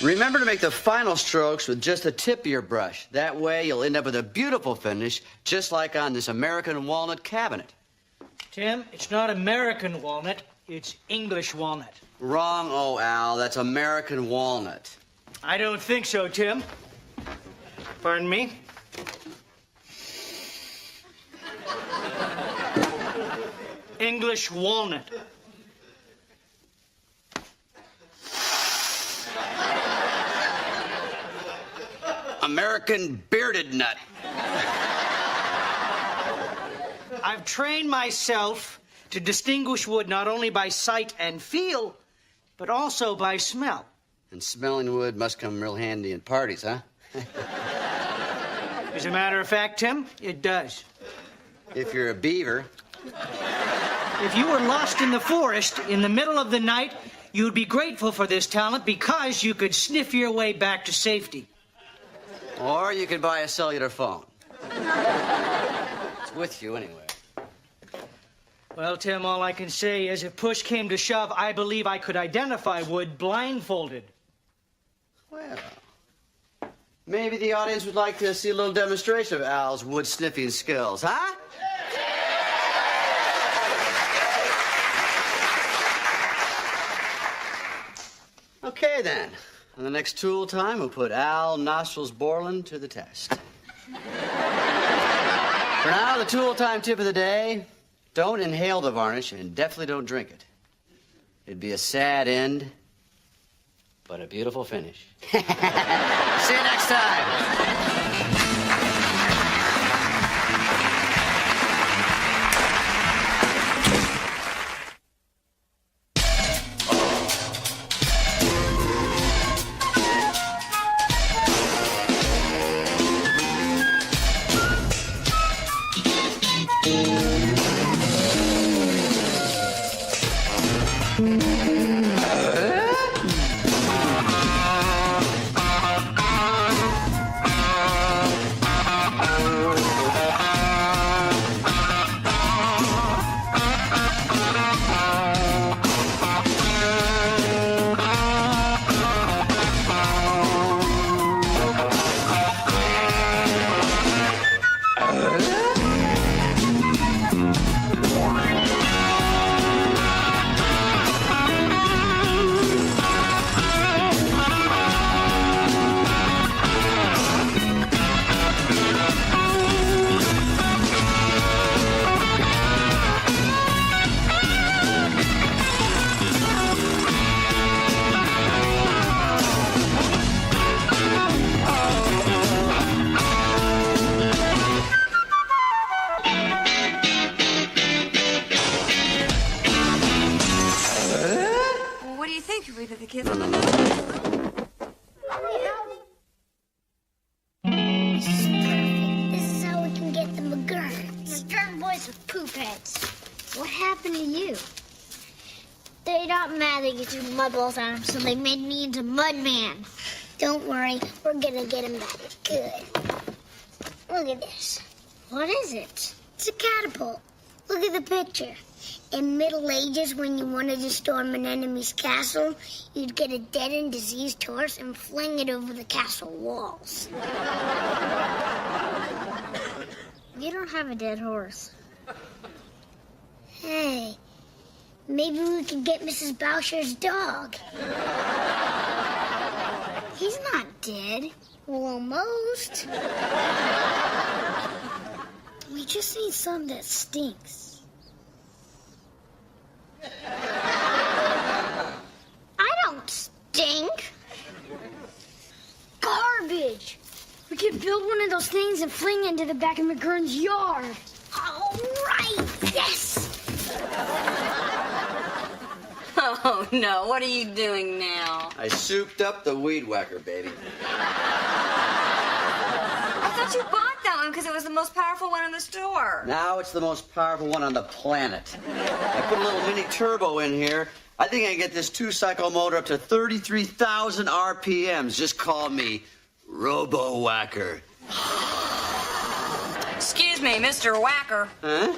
Remember to make the final strokes with just the tip of your brush. That way you'll end up with a beautiful finish, just like on this American walnut cabinet. Tim, it's not American walnut, it's English walnut. Wrong, oh, Al. That's American walnut. I don't think so, Tim. Pardon me? English walnut. American bearded nut. I've trained myself to distinguish wood not only by sight and feel, but also by smell. And smelling wood must come real handy in parties, huh? As a matter of fact, Tim, it does. If you're a beaver. If you were lost in the forest in the middle of the night, you'd be grateful for this talent because you could sniff your way back to safety. Or you could buy a cellular phone. It's with you anyway. Well, Tim, all I can say is if push came to shove, I believe I could identify wood blindfolded. Well, maybe the audience would like to see a little demonstration of Al's wood sniffing skills, huh? Okay, then. On the next tool time, we'll put Al Nostrils Borland to the test. For now, the tool time tip of the day: don't inhale the varnish and definitely don't drink it. It'd be a sad end, but a beautiful finish. See you next time. Mudballs on him, so they made me into Mudman. Don't worry, we're gonna get him back good. Look at this. What is it? It's a catapult. Look at the picture. In Middle Ages, when you wanted to storm an enemy's castle, you'd get a dead and diseased horse and fling it over the castle walls. You don't have a dead horse. Hey. Maybe we could get Mrs. Boucher's dog. He's not dead. Well, almost. We just need some that stinks. I don't stink. Garbage. We could build one of those things and fling it into the back of McGurn's yard. All right. Yes. Oh, no. What are you doing now? I souped up the weed whacker, baby. I thought you bought that one because it was the most powerful one in the store. Now it's the most powerful one on the planet. I put a little mini turbo in here. I think I can get this two-cycle motor up to 33,000 RPMs. Just call me Robo-Whacker. Excuse me, Mr. Whacker. Huh?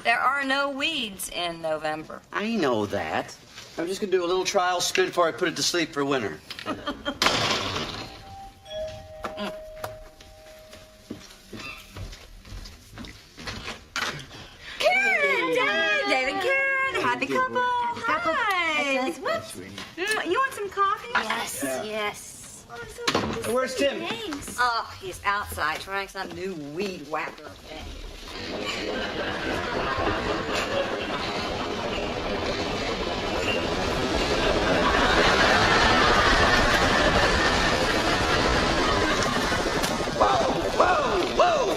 There are no weeds in November. I know that. I'm just gonna do a little trial spin before I put it to sleep for winter. Karen, David, Karen, happy couple. Hi. You want some coffee? Yes, yes. Oh, I'm so Hey, where's Tim? Thanks. Oh, he's outside trying some new weed whacker thing. Whoa!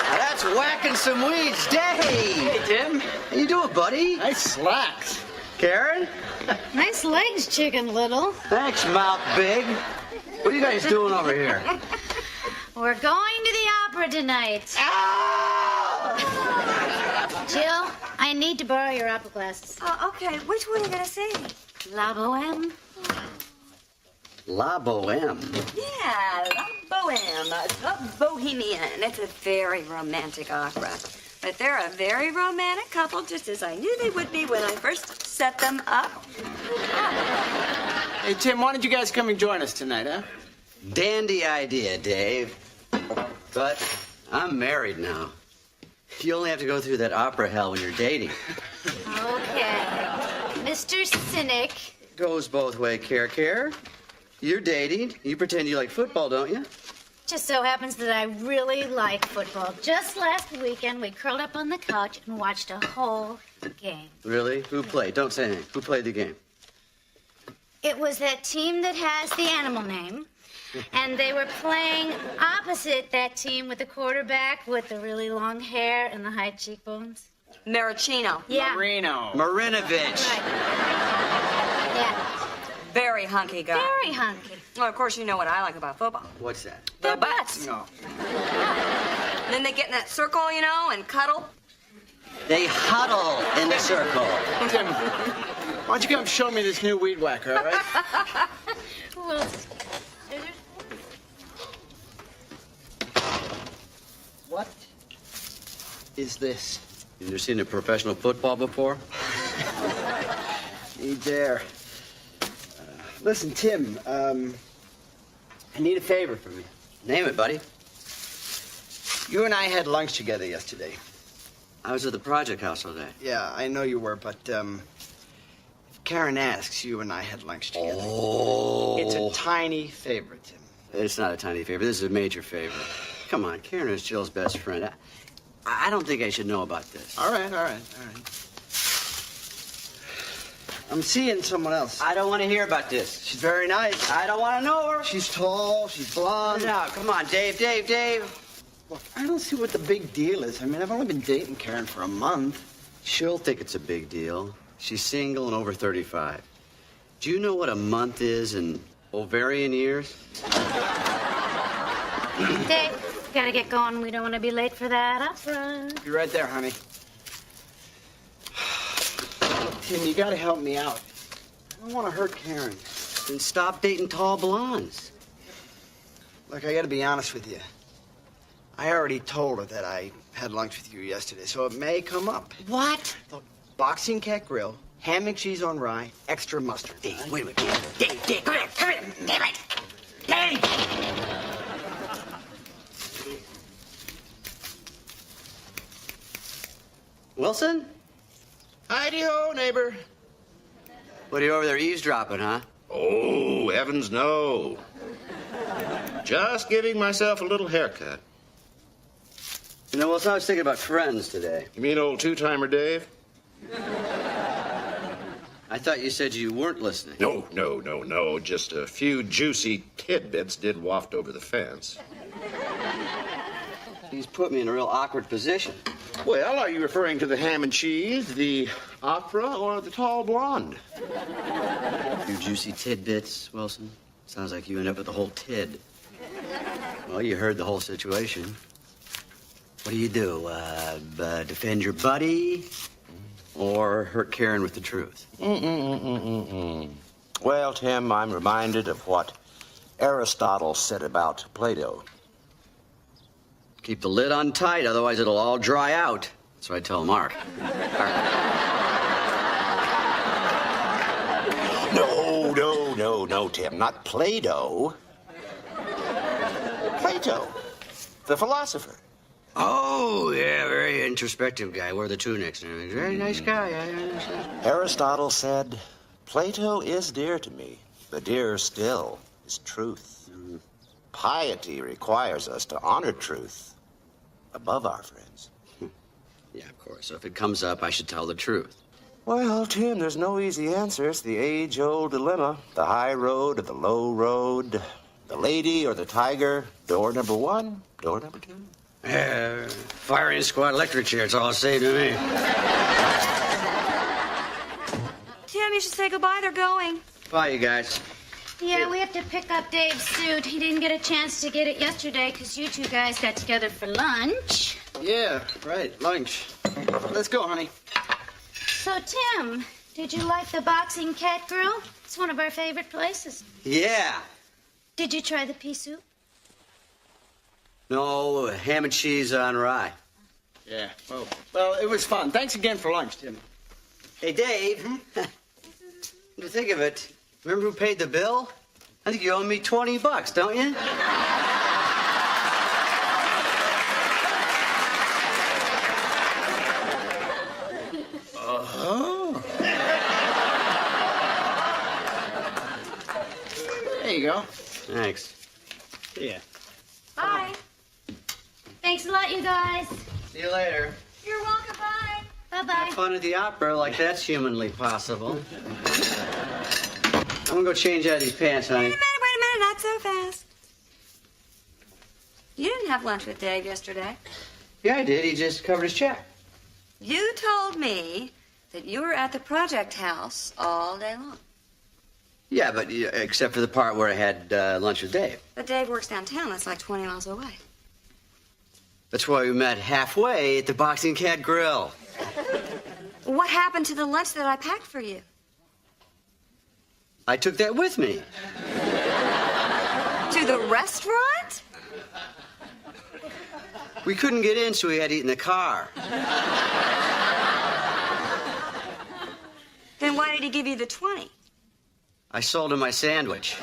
Now that's whacking some weeds, Dave. Hey, Tim. How you doing, buddy? Nice slacks. Karen? Nice legs, Chicken Little. Thanks, Mouth Big. What are you guys doing over here? We're going to the opera tonight. Jill, I need to borrow your opera glasses. Oh, okay. Which one are you gonna see? La Boheme. La Boheme. Yeah, La Boheme, the Bohemian. It's a very romantic opera. But they're a very romantic couple, just as I knew they would be when I first set them up. Hey, Tim, why don't you guys come and join us tonight, huh? Dandy idea, Dave. But I'm married now. You only have to go through that opera hell when you're dating. Okay. Mr. Cynic. Goes both ways, Care. You're dating. You pretend you like football, don't you? Just so happens that I really like football. Just last weekend, we curled up on the couch and watched a whole game. Really? Who played? Don't say anything. Who played the game? It was that team that has the animal name. And they were playing opposite that team with the quarterback with the really long hair and the high cheekbones. Maricino. Yeah. Marino. Marinovich. Right. Yeah. Very hunky guy. Very hunky. Well, of course, you know what I like about football. What's that? The butts. No. Then they get in that circle, you know, and cuddle. They huddle in the circle. Tim, why don't you come show me this new weed whacker, all right? Well, What is this? You ever seen a professional football before? Me dare. Listen, Tim, I need a favor from you. Name it, buddy. You and I had lunch together yesterday. I was at the project house all day. Yeah, I know you were, but if Karen asks, you and I had lunch together. Oh. It's a tiny favor, Tim. It's not a tiny favor. This is a major favor. Come on, Karen is Jill's best friend. I don't think I should know about this. All right. I'm seeing someone else. I don't want to hear about this. She's very nice. I don't want to know her. She's tall, she's blonde. No, come on, Dave. Look, I don't see what the big deal is. I mean, I've only been dating Karen for a month. She'll think it's a big deal. She's single and over 35. Do you know what a month is in ovarian years? Dave, gotta get going. We don't want to be late for that opera. Be right there, honey. Tim, you gotta help me out. I don't want to hurt Karen. Then stop dating tall blondes. Look, I gotta be honest with you. I already told her that I had lunch with you yesterday, so it may come up. What? Look, boxing cat grill, ham and cheese on rye, extra mustard. Dave, wait a minute. Dave, come here. Damn it. Dave! Wilson? Heidi-ho, neighbor. What are you over there eavesdropping, huh? Oh, heavens no. Just giving myself a little haircut. You know, Wilson, I was thinking about friends today. You mean old two-timer Dave? I thought you said you weren't listening. No. Just a few juicy tidbits did waft over the fence. He's put me in a real awkward position. Well, are you referring to the ham and cheese, the opera, or the tall blonde? You juicy tidbits, Wilson. Sounds like you end up with the whole tid. Well, you heard the whole situation. What do? Defend your buddy or hurt Karen with the truth? Well, Tim, I'm reminded of what Aristotle said about Plato? Keep the lid on tight, otherwise it'll all dry out. That's what I tell Mark. No, Tim. Not Plato. Plato, the philosopher. Oh, yeah, very introspective guy. Wore the tunics and everything. Very nice guy. Aristotle said, Plato is dear to me, but dearer still is truth. Piety requires us to honor truth above our friends. Yeah, of course. So if it comes up, I should tell the truth. Well, Tim, there's no easy answer. It's the age-old dilemma. The high road or the low road. The lady or the tiger. Door number one, door number two. Firing squad electric chair, it's all the same to me. Tim, you should say goodbye. They're going. Bye, you guys. Yeah, we have to pick up Dave's suit. He didn't get a chance to get it yesterday because you two guys got together for lunch. Yeah, right, lunch. Let's go, honey. So, Tim, did you like the Boxing Cat Grill? It's one of our favorite places. Yeah. Did you try the pea soup? No, ham and cheese on rye. Yeah, well, it was fun. Thanks again for lunch, Tim. Hey, Dave. Come to think of it, remember who paid the bill? I think you owe me $20, don't you? There you go. Thanks. Yeah. Bye. Thanks a lot, you guys. See you later. You're welcome. Bye. Bye-bye. Have fun at the opera like that's humanly possible. I'm gonna go change out of these pants, honey. Wait a minute, not so fast. You didn't have lunch with Dave yesterday. Yeah, I did. He just covered his check. You told me that you were at the project house all day long. Yeah, but except for the part where I had lunch with Dave. But Dave works downtown. That's like 20 miles away. That's why we met halfway at the Boxing Cat Grill. What happened to the lunch that I packed for you? I took that with me. To the restaurant? We couldn't get in, so we had to eat in the car. Then why did he give you the 20? I sold him my sandwich.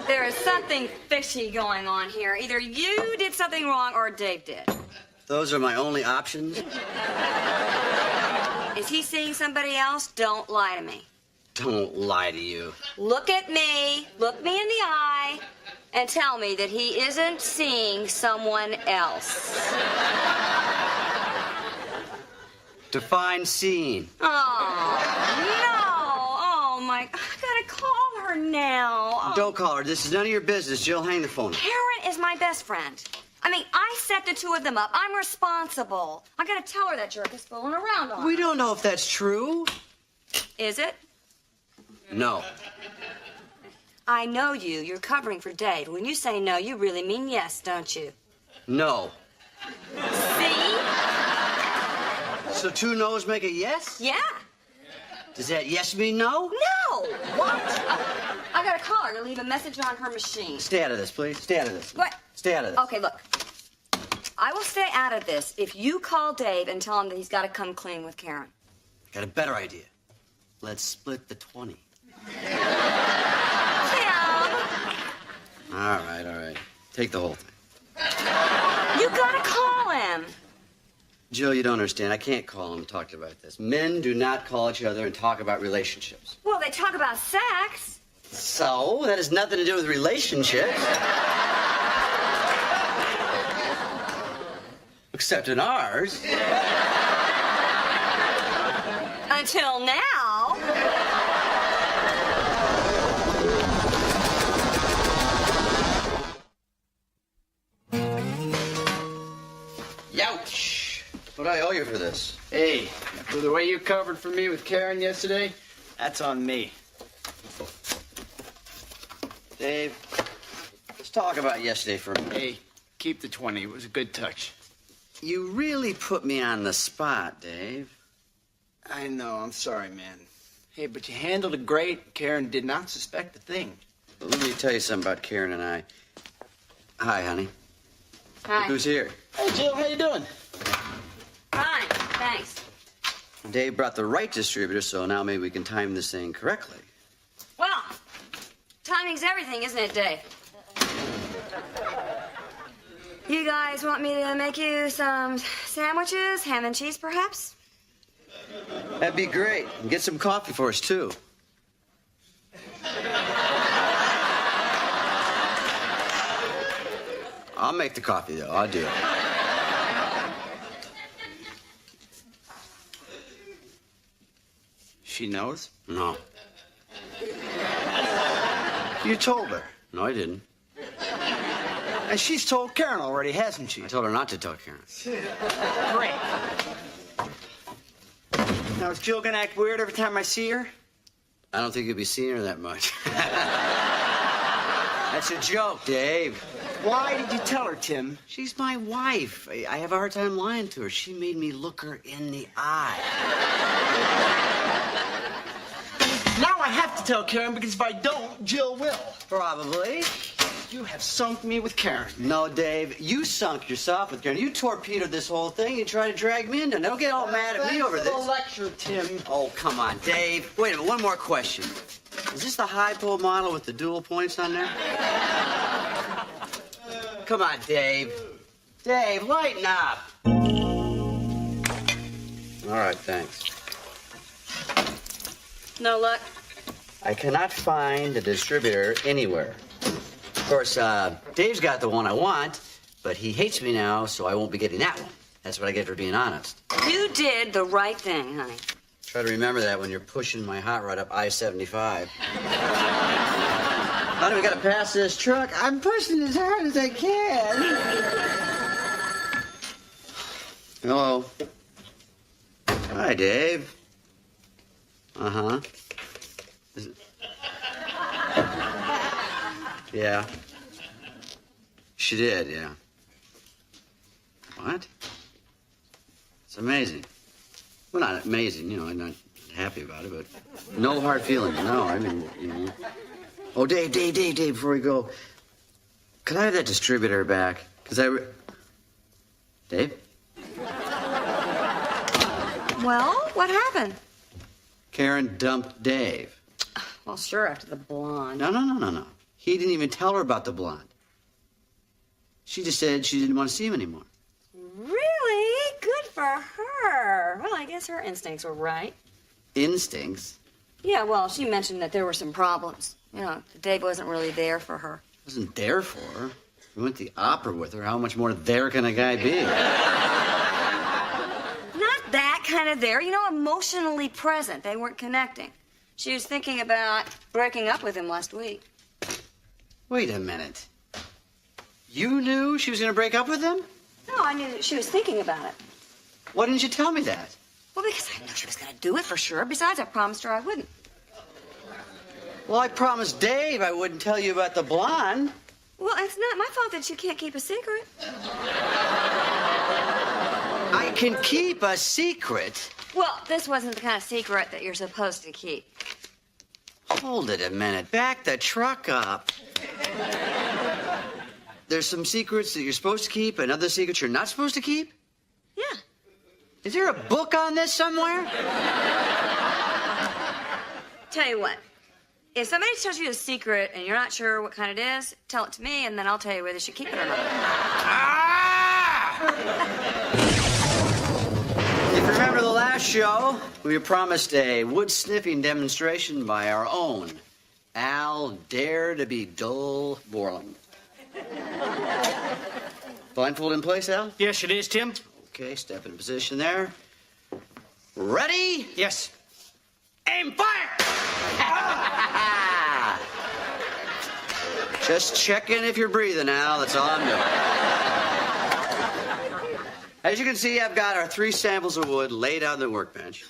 There is something fishy going on here. Either you did something wrong or Dave did. Those are my only options. Is he seeing somebody else? Don't lie to me. Don't lie to you. Look at me, look me in the eye, and tell me that he isn't seeing someone else. Define scene. Oh, no. Oh, my. I gotta call her now. Oh. Don't call her. This is none of your business. Jill, hang the phone. Karen is my best friend. I mean, I set the two of them up. I'm responsible. I gotta tell her that jerk is fooling around on We her. don't know if that's true. Is it? No. I know you. You're covering for Dave. When you say no, you really mean yes, don't you? No. See? So two no's make a yes? Yeah. Does that yes mean no? No. What? I gotta call her to leave a message on her machine. Stay out of this, please. Stay out of this. What? Stay out of this. Okay, look. I will stay out of this if you call Dave and tell him that he's got to come clean with Karen. Got a better idea. Let's split the 20. Tim! All right. Take the whole thing. You gotta call him. Jill, you don't understand. I can't call him and talk about this. Men do not call each other and talk about relationships. Well, they talk about sex. So, that has nothing to do with relationships. Except in ours. Until now. Youch! What do I owe you for this? Hey, for the way you covered for me with Karen yesterday, that's on me. Dave, let's talk about yesterday for a minute. Hey, keep the 20. It was a good touch. You really put me on the spot, Dave. I know. I'm sorry, man. Hey, but you handled it great. Karen did not suspect a thing. Let me tell you something about Karen and I. Hi, honey. Hi. Who's here? Hey, Jill, how you doing? Fine, thanks. Dave brought the right distributor, so now maybe we can time this thing correctly. Well, timing's everything, isn't it, Dave? You guys want me to make you some sandwiches, ham and cheese, perhaps? That'd be great. And get some coffee for us, too. I'll make the coffee, though. I'll do it. She knows? No. You told her. No, I didn't. And she's told Karen already, hasn't she? I told her not to tell Karen. Great. Now, is Jill gonna act weird every time I see her? I don't think you'll be seeing her that much. That's a joke, Dave. Why did you tell her, Tim? She's my wife. I have a hard time lying to her. She made me look her in the eye. Now I have to tell Karen because if I don't, Jill will. Probably. You have sunk me with Karen. No, Dave, you sunk yourself with Karen. You torpedoed this whole thing. You tried to drag me into it. Don't get all mad at me over Thanks for this. the lecture, Tim. Oh, come on, Dave. Wait a minute, one more question. Is this the high pole model with the dual points on there? Come on, Dave. Dave, lighten up. All right, thanks. No luck? I cannot find a distributor anywhere. Of course, Dave's got the one I want, but he hates me now, so I won't be getting that one. That's what I get for being honest. You did the right thing, honey. Try to remember that when you're pushing my hot rod up I-75. Honey, we gotta pass this truck. I'm pushing as hard as I can. Hello. Hi, Dave. Uh-huh. Yeah. She did, yeah. What? It's amazing. Well, not amazing, I'm not happy about it, but no hard feelings, no. I mean, Oh, Dave, before we go, could I have that distributor back? Because Dave? Well, what happened? Karen dumped Dave. Well, sure, after the blonde. No. He didn't even tell her about the blonde. She just said she didn't want to see him anymore. Really? Good for her. Well, I guess her instincts were right. Instincts? Yeah, well, she mentioned that there were some problems. Dave wasn't really there for her. Wasn't there for her. We went to the opera with her. How much more there can a guy be? Not that kind of there. Emotionally present. They weren't connecting. She was thinking about breaking up with him last week. Wait a minute. You knew she was going to break up with him? No, I knew that she was thinking about it. Why didn't you tell me that? Well, because I knew she was going to do it for sure. Besides, I promised her I wouldn't. Well, I promised Dave I wouldn't tell you about the blonde. Well, it's not my fault that you can't keep a secret. I can keep a secret. Well, this wasn't the kind of secret that you're supposed to keep. Hold it a minute. Back the truck up. There's some secrets that you're supposed to keep and other secrets you're not supposed to keep? Yeah. Is there a book on this somewhere? Tell you what. If somebody tells you a secret and you're not sure what kind it is, tell it to me, and then I'll tell you whether you should keep it or not. If you remember the last show, we were promised a wood sniffing demonstration by our own Al Dare to be Dull Borland. Blindfold in place, Al? Yes, it is, Tim. Okay, step in position there. Ready? Yes. Aim, fire! Just checking if you're breathing, Al. That's all I'm doing. As you can see, I've got our 3 samples of wood laid out on the workbench.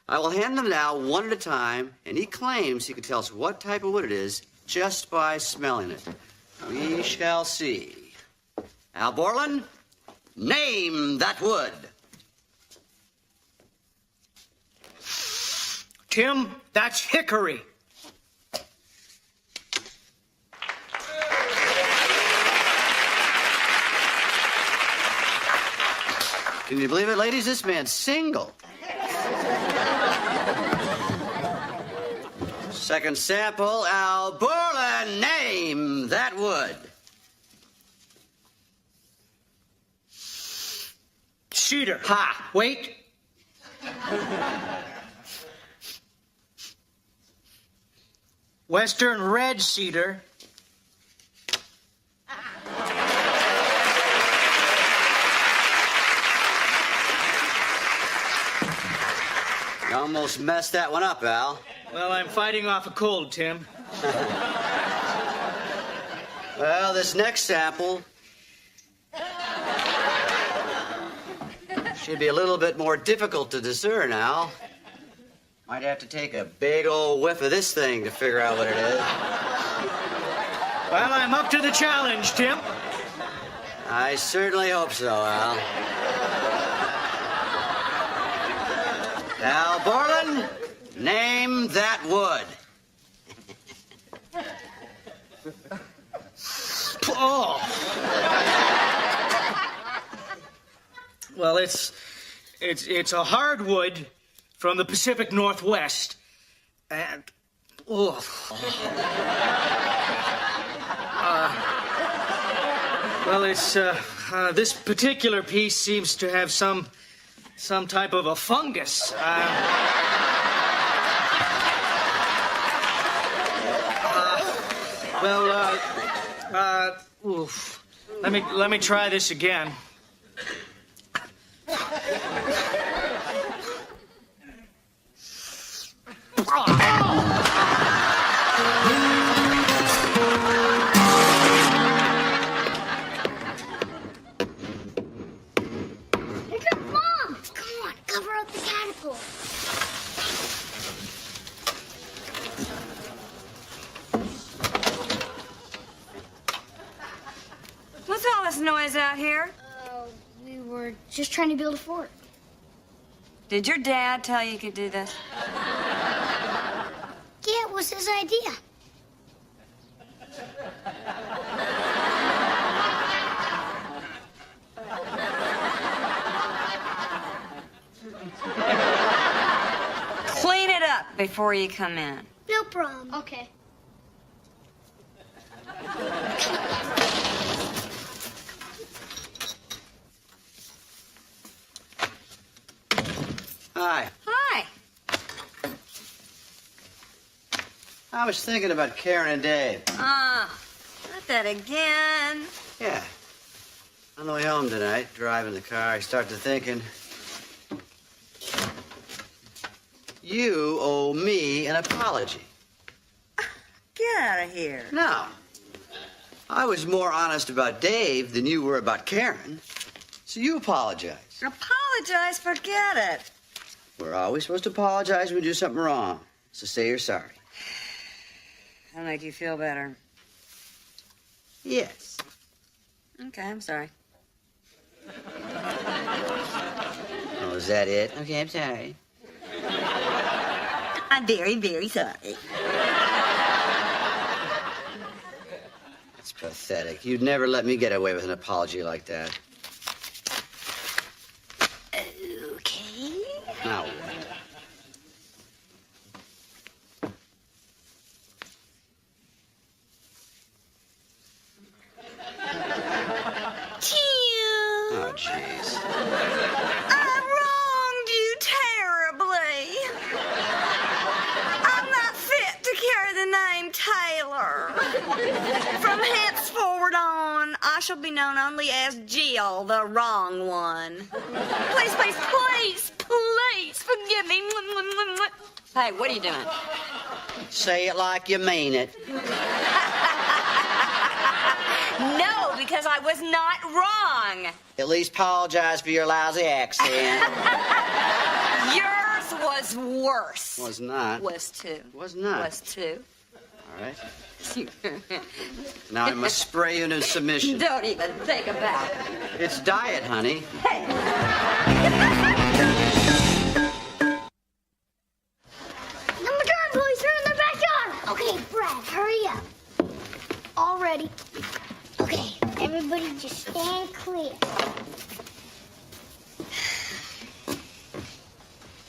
I will hand them to Al one at a time, and he claims he can tell us what type of wood it is just by smelling it. We shall see. Al Borland, name that wood. Tim, that's hickory. Can you believe it, ladies? This man's single. Second sample, Alberta, name that wood. Cedar. Ha! Wait. Western red cedar. You almost messed that one up, Al. Well, I'm fighting off a cold, Tim. Well, this next sample should be a little bit more difficult to discern, Al. Might have to take a big old whiff of this thing to figure out what it is. Well, I'm up to the challenge, Tim. I certainly hope so, Al. Al Borland, name that wood. Oh. Well, it's a hardwood from the Pacific Northwest, and well, it's this particular piece seems to have some type of a fungus. Oof. Let me try this again. Here comes Mom! Come on, cover up the caterpillar. What's all this noise out here? We were just trying to build a fort. Did your dad tell you could do this? Yeah, it was his idea. Clean it up before you come in. No problem. Okay. Hi. Hi. I was thinking about Karen and Dave. Not that again. Yeah. On the way home tonight, driving the car, I started thinking, you owe me an apology. Get out of here. No. I was more honest about Dave than you were about Karen, so you apologize. Apologize, forget it. We're always supposed to apologize when we do something wrong, so say you're sorry. That'll make you feel better. Yes. Okay, I'm sorry. Oh, is that it? Okay, I'm sorry. I'm very, very sorry. That's pathetic. You'd never let me get away with an apology like that. Okay. Now what? Oh, jeez. I wronged you terribly. I'm not fit to carry the name Taylor. From henceforward on, I shall be known only as Jill, the wrong one. Please, please, please, please forgive me. Hey, what are you doing? Say it like you mean it. No, because I was not wrong. At least apologize for your lousy accent. Yours was worse. Was not. Was too. Was not. Was too. All right. Now I must spray you into submission. Don't even think about it. It's diet, honey. ready. Okay, everybody just stand clear.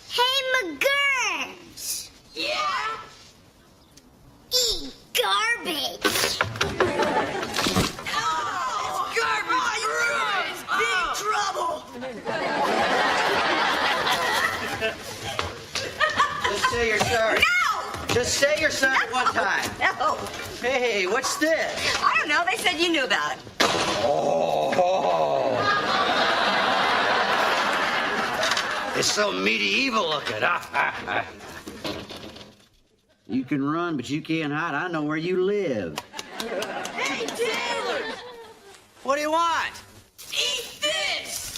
Hey, McGurns! Yeah? Eat garbage! Oh, garbage! Big trouble! Just say you're sorry. No! Just say you're sorry one time. No! Hey, what's this? I don't know. They said you knew about it. Oh. It's so medieval looking. You can run, but you can't hide. I know where you live. Hey, Taylor! What do you want? Eat this!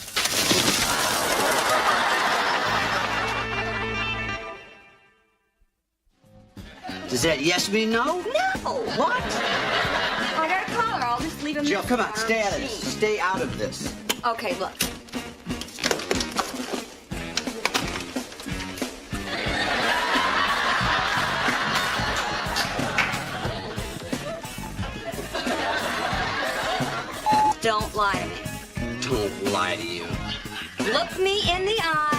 Does that yes mean no? No! What? I got a collar. I'll just leave him. Jill, come on, stay out of this. Stay out of this. Okay, look. Don't lie to me. Don't lie to you. Look me in the eye.